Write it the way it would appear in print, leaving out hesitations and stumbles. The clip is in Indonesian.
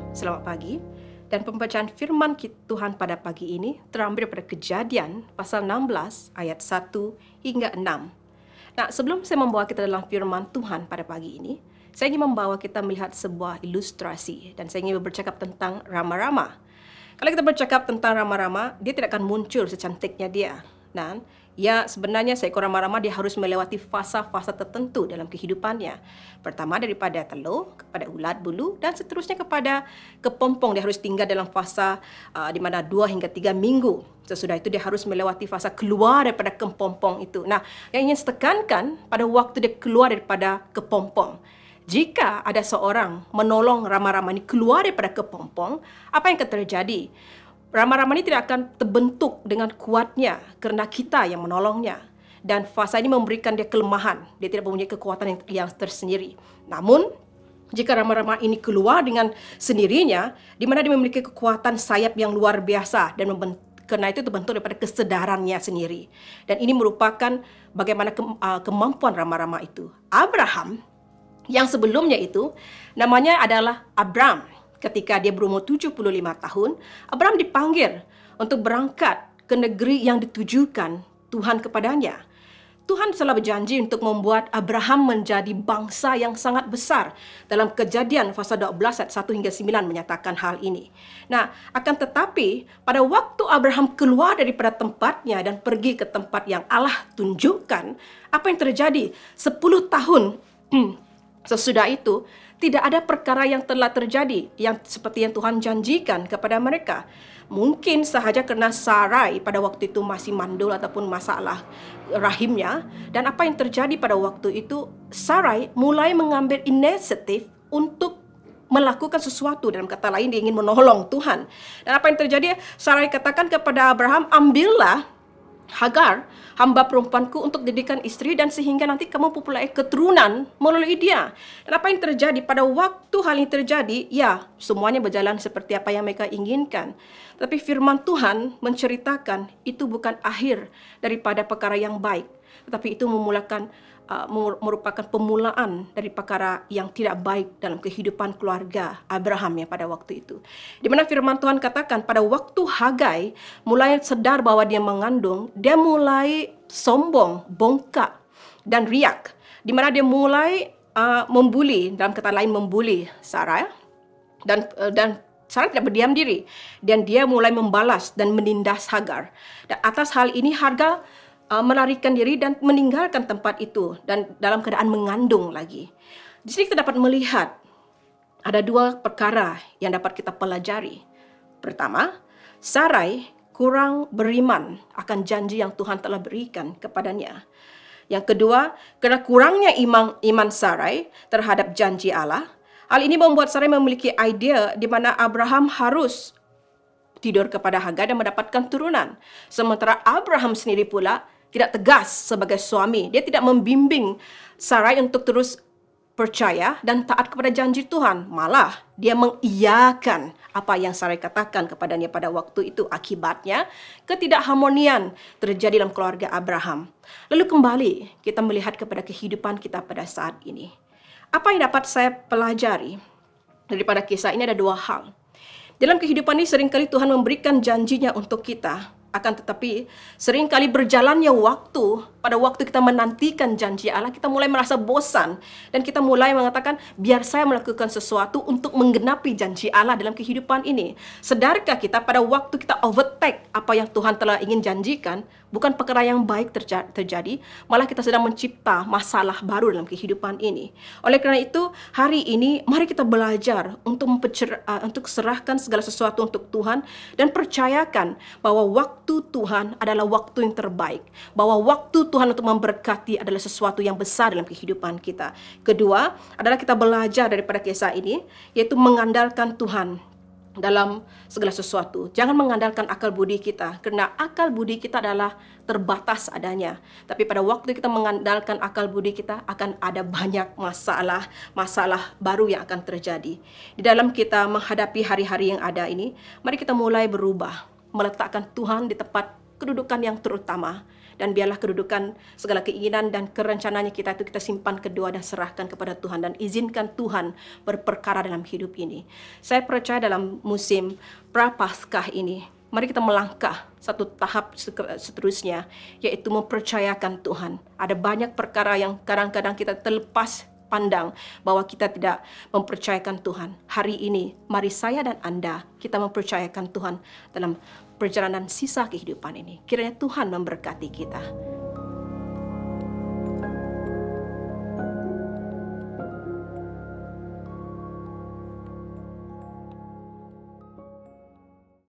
Selamat pagi. Dan pembacaan firman Tuhan pada pagi ini terambil pada Kejadian pasal 16 ayat 1 hingga 6. Nah, sebelum saya membawa kita dalam firman Tuhan pada pagi ini, saya ingin membawa kita melihat sebuah ilustrasi dan saya ingin bercakap tentang rama-rama. Kalau kita bercakap tentang rama-rama, dia tidak akan muncul secantiknya dia. Dan ya, sebenarnya seekor rama-rama dia harus melewati fasa-fasa tertentu dalam kehidupannya. Pertama daripada telur kepada ulat bulu dan seterusnya kepada kepompong. Dia harus tinggal dalam fasa di mana 2 hingga 3 minggu. Sesudah itu dia harus melewati fasa keluar daripada kepompong itu. Nah, yang ingin saya tekankan pada waktu dia keluar daripada kepompong. Jika ada seorang menolong rama-rama ini keluar daripada kepompong, apa yang akan terjadi? Rama-rama ini tidak akan terbentuk dengan kuatnya kerana kita yang menolongnya. Dan fasa ini memberikan dia kelemahan. Dia tidak mempunyai kekuatan yang tersendiri. Namun, jika rama-rama ini keluar dengan sendirinya, di mana dia memiliki kekuatan sayap yang luar biasa dan kerana itu terbentuk daripada kesedarannya sendiri. Dan ini merupakan bagaimana kemampuan rama-rama itu. Abraham, yang sebelumnya itu, namanya adalah Abram. Ketika dia berumur 75 tahun, Abraham dipanggil untuk berangkat ke negeri yang ditujukan Tuhan kepadanya. Tuhan telah berjanji untuk membuat Abraham menjadi bangsa yang sangat besar. Dalam Kejadian pasal 12 ayat 1 hingga 9 menyatakan hal ini. Nah, akan tetapi pada waktu Abraham keluar daripada tempatnya dan pergi ke tempat yang Allah tunjukkan, apa yang terjadi? 10 tahun sesudah itu, tidak ada perkara yang telah terjadi yang seperti yang Tuhan janjikan kepada mereka. Mungkin sahaja kerana Sarai pada waktu itu masih mandul ataupun masalah rahimnya. Dan apa yang terjadi pada waktu itu, Sarai mulai mengambil inisiatif untuk melakukan sesuatu. Dalam kata lain, dia ingin menolong Tuhan. Dan apa yang terjadi? Sarai katakan kepada Abraham, ambillah Hagar, hamba perempuanku, untuk dijadikan istri dan sehingga nanti kamu mempunyai keturunan melalui dia. Dan apa yang terjadi pada waktu hal ini terjadi? Ya, semuanya berjalan seperti apa yang mereka inginkan. Tapi firman Tuhan menceritakan itu bukan akhir daripada perkara yang baik, tetapi itu merupakan pemulaan dari perkara yang tidak baik dalam kehidupan keluarga Abraham yang pada waktu itu. Di mana firman Tuhan katakan pada waktu Hagai mulai sedar bahwa dia mengandung, dia mulai sombong, bongkak dan riak. Di mana dia mulai membuli, dalam kata lain membuli Sarah, dan Sarah tidak berdiam diri, dan dia mulai membalas dan menindas Hagar. Dan atas hal ini Hagar melarikan diri dan meninggalkan tempat itu dan dalam keadaan mengandung lagi. Di sini kita dapat melihat ada 2 perkara yang dapat kita pelajari. Pertama, Sarai kurang beriman akan janji yang Tuhan telah berikan kepadanya. Yang kedua, kerana kurangnya iman Sarai terhadap janji Allah, hal ini membuat Sarai memiliki idea di mana Abraham harus tidur kepada Hagar dan mendapatkan turunan. Sementara Abraham sendiri pula tidak tegas sebagai suami. Dia tidak membimbing Sarai untuk terus percaya dan taat kepada janji Tuhan. Malah, dia mengiyakan apa yang Sarai katakan kepadanya pada waktu itu. Akibatnya, ketidakharmonian terjadi dalam keluarga Abraham. Lalu kembali, kita melihat kepada kehidupan kita pada saat ini. Apa yang dapat saya pelajari daripada kisah ini ada 2 hal. Dalam kehidupan ini seringkali Tuhan memberikan janjinya untuk kita. Akan tetapi seringkali berjalannya waktu, pada waktu kita menantikan janji Allah, kita mulai merasa bosan dan kita mulai mengatakan, biar saya melakukan sesuatu untuk menggenapi janji Allah dalam kehidupan ini. Sedarkah kita pada waktu kita overtake apa yang Tuhan telah ingin janjikan, bukan perkara yang baik terjadi, malah kita sedang mencipta masalah baru dalam kehidupan ini. Oleh kerana itu, hari ini mari kita belajar untuk serahkan segala sesuatu untuk Tuhan dan percayakan bahwa waktu Tuhan adalah waktu yang terbaik, bahwa waktu Tuhan untuk memberkati adalah sesuatu yang besar dalam kehidupan kita. Kedua adalah kita belajar daripada kisah ini, yaitu mengandalkan Tuhan dalam segala sesuatu. Jangan mengandalkan akal budi kita, kerana akal budi kita adalah terbatas adanya. Tapi pada waktu kita mengandalkan akal budi kita, akan ada banyak masalah baru yang akan terjadi. Di dalam kita menghadapi hari-hari yang ada ini, mari kita mulai berubah, meletakkan Tuhan di tempat kedudukan yang terutama Dan biarlah kedudukan segala keinginan dan kerencananya kita itu kita simpan kedua dan serahkan kepada Tuhan. Dan izinkan Tuhan berperkara dalam hidup ini. Saya percaya dalam musim Prapaskah ini, mari kita melangkah satu tahap seterusnya, yaitu mempercayakan Tuhan. Ada banyak perkara yang kadang-kadang kita terlepas pandang bahwa kita tidak mempercayakan Tuhan. Hari ini, mari saya dan Anda, kita mempercayakan Tuhan dalam perjalanan sisa kehidupan ini. Kiranya Tuhan memberkati kita.